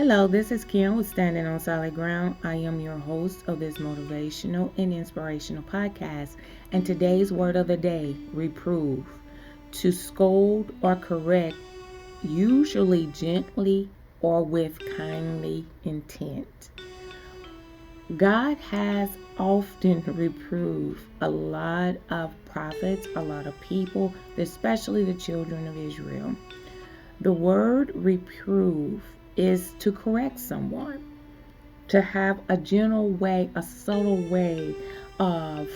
Hello, this is Kim with Standing on Solid Ground. I am your host of this motivational and inspirational podcast. And today's word of the day, reprove. To scold or correct, usually gently or with kindly intent. God has often reproved a lot of prophets, a lot of people, especially the children of Israel. The word reprove is to correct someone, to have a gentle way, a subtle way of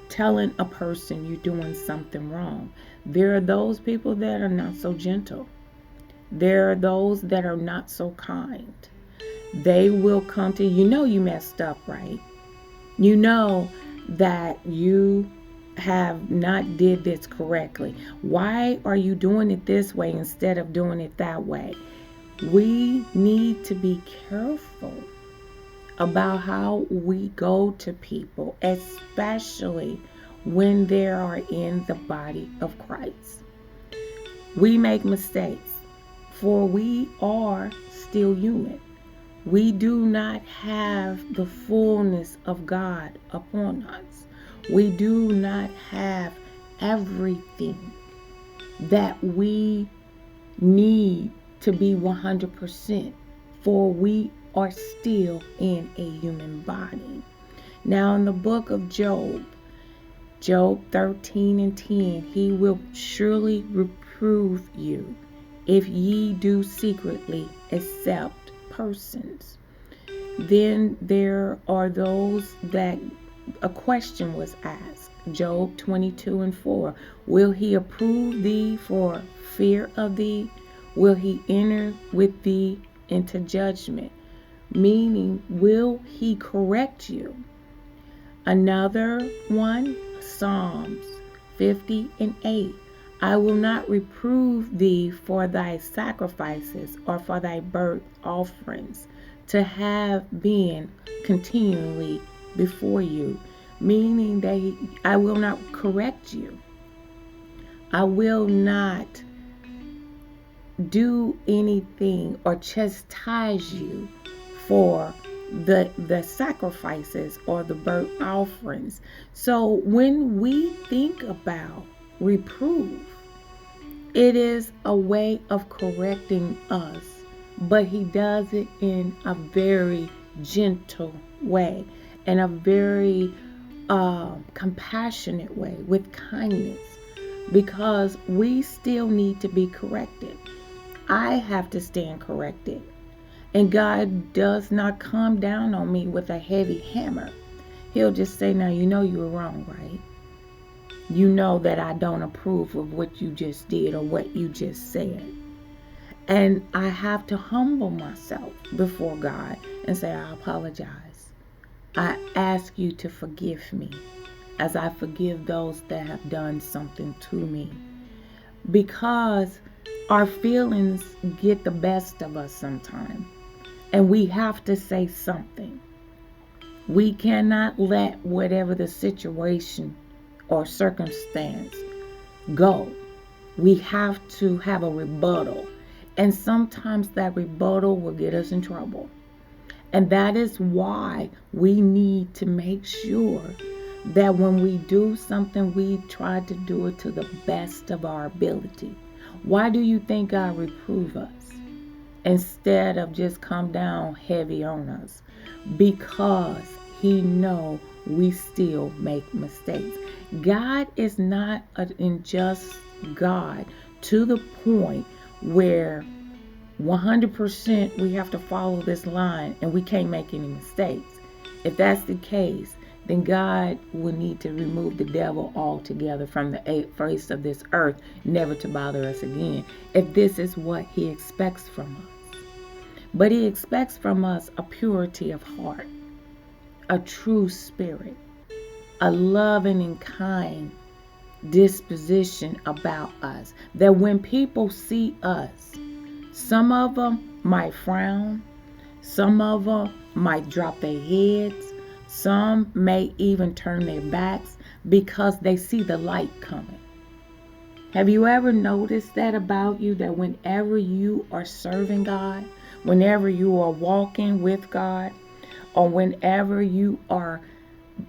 telling a person you're doing something wrong. There are those people that are not so gentle. There are those that are not so kind. They will come to you, you messed up, right? You know that you have not did this correctly. Why are you doing it this way instead of doing it that way? We need to be careful about how we go to people, especially when they are in the body of Christ. We make mistakes, for we are still human. We do not have the fullness of God upon us. We do not have everything that we need to be 100%, for we are still in a human body. Now, in the book of Job 13:10, he will surely reprove you if ye do secretly accept persons. Then there are those that a question was asked. Job 22:4. Will he approve thee for fear of thee? Will he enter with thee into judgment? Meaning, will he correct you? Another one, Psalms 50:8. I will not reprove thee for thy sacrifices or for thy burnt offerings, to have been continually before you. Meaning that I will not correct you. I will not do anything or chastise you for the sacrifices or the burnt offerings. So when we think about reprove, it is a way of correcting us, but he does it in a very gentle way and a very compassionate way, with kindness, because we still need to be corrected. I have to stand corrected. And God does not come down on me with a heavy hammer. He'll just say, now you know you were wrong, right? You know that I don't approve of what you just did or what you just said. And I have to humble myself before God and say, I apologize. I ask you to forgive me as I forgive those that have done something to me. Because our feelings get the best of us sometimes. And we have to say something. We cannot let whatever the situation or circumstance go. We have to have a rebuttal. And sometimes that rebuttal will get us in trouble. And that is why we need to make sure that when we do something, we try to do it to the best of our ability. Why do you think God reprove us instead of just come down heavy on us? Because he know we still make mistakes. God is not an unjust God to the point where 100% we have to follow this line and we can't make any mistakes. If that's the case, then God will need to remove the devil altogether from the face of this earth, never to bother us again, if this is what he expects from us. But he expects from us a purity of heart, a true spirit, a loving and kind disposition about us, that when people see us, some of them might frown, some of them might drop their heads, some may even turn their backs because they see the light coming. Have you ever noticed that about you, that whenever you are serving God, whenever you are walking with God, or whenever you are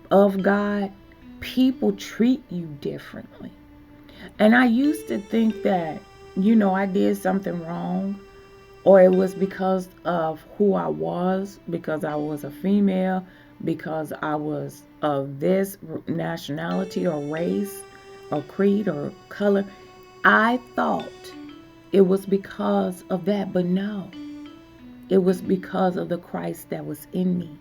of God, people treat you differently. And I used to think that, I did something wrong, or it was because of who I was, because I was a female, because I was of this nationality or race or creed or color. I thought it was because of that, but no, it was because of the Christ that was in me.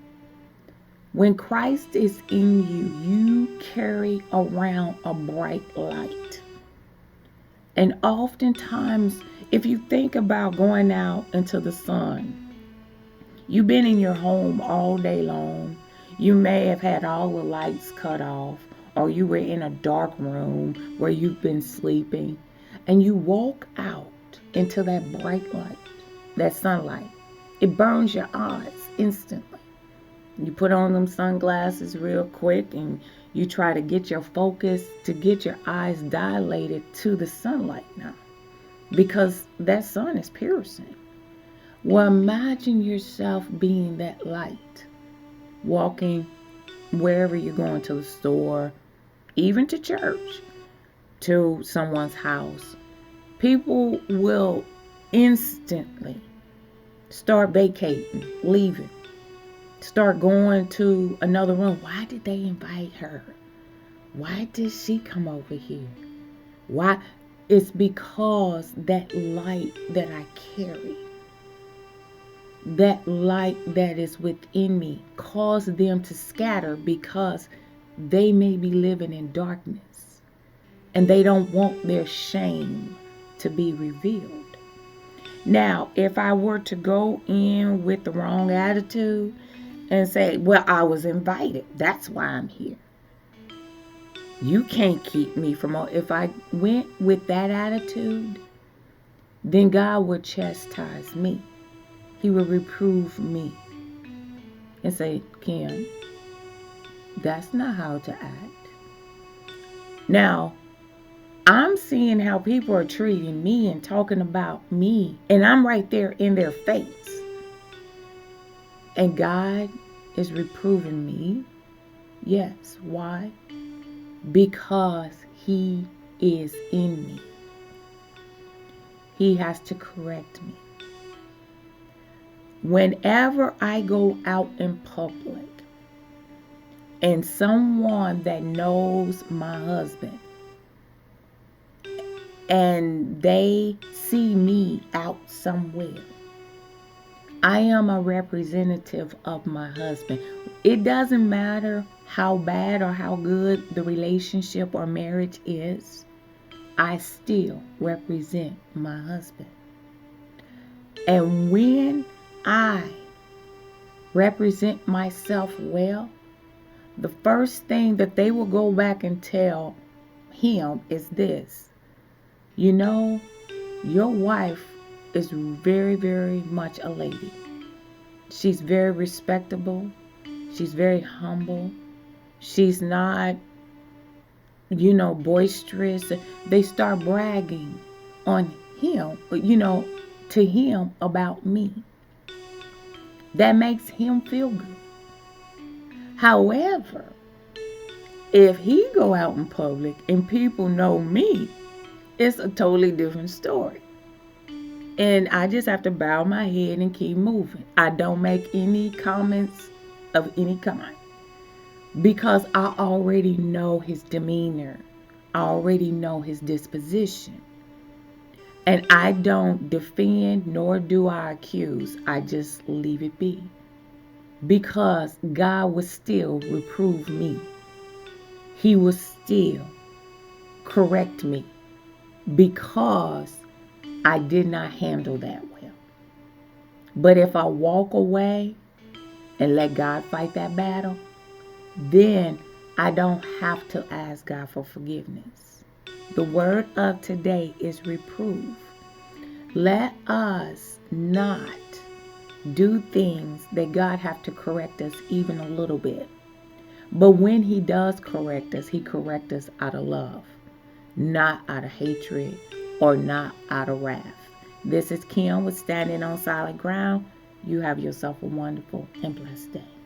When Christ is in you, you carry around a bright light. And oftentimes, if you think about going out into the sun, you've been in your home all day long. You may have had all the lights cut off, or you were in a dark room where you've been sleeping, and you walk out into that bright light, that sunlight. It burns your eyes instantly. You put on them sunglasses real quick and you try to get your focus, to get your eyes dilated to the sunlight now, because that sun is piercing. Well, imagine yourself being that light, walking wherever you're going, to the store, even to church, to someone's house. People will instantly start vacating, leaving, start going to another room. Why did they invite her? Why did she come over here? Why? It's because that light that I carry, that light that is within me, caused them to scatter, because they may be living in darkness and they don't want their shame to be revealed. Now, if I were to go in with the wrong attitude and say, well, I was invited, that's why I'm here, you can't keep me from all. If I went with that attitude, then God would chastise me. He would reprove me and say, Kim, that's not how to act. Now, I'm seeing how people are treating me and talking about me, and I'm right there in their face. And God is reproving me. Yes. Why? Because He is in me. He has to correct me. Whenever I go out in public and someone that knows my husband and they see me out somewhere, I am a representative of my husband. It doesn't matter how bad or how good the relationship or marriage is, I still represent my husband. And when I represent myself well, the first thing that they will go back and tell him is this: your wife is very, very much a lady. She's very respectable. She's very humble. She's not, boisterous. They start bragging on him, to him about me. That makes him feel good. However, if he go out in public and people know me, it's a totally different story. And I just have to bow my head and keep moving. I don't make any comments of any kind, because I already know his demeanor. I already know his disposition. And I don't defend nor do I accuse. I just leave it be. Because God will still reprove me. He will still correct me, because I did not handle that well. But if I walk away and let God fight that battle, then I don't have to ask God for forgiveness. The word of today is reprove. Let us not do things that God have to correct us even a little bit. But when He does correct us, He corrects us out of love, not out of hatred or not out of wrath. This is Kim with Standing on Solid Ground. You have yourself a wonderful and blessed day.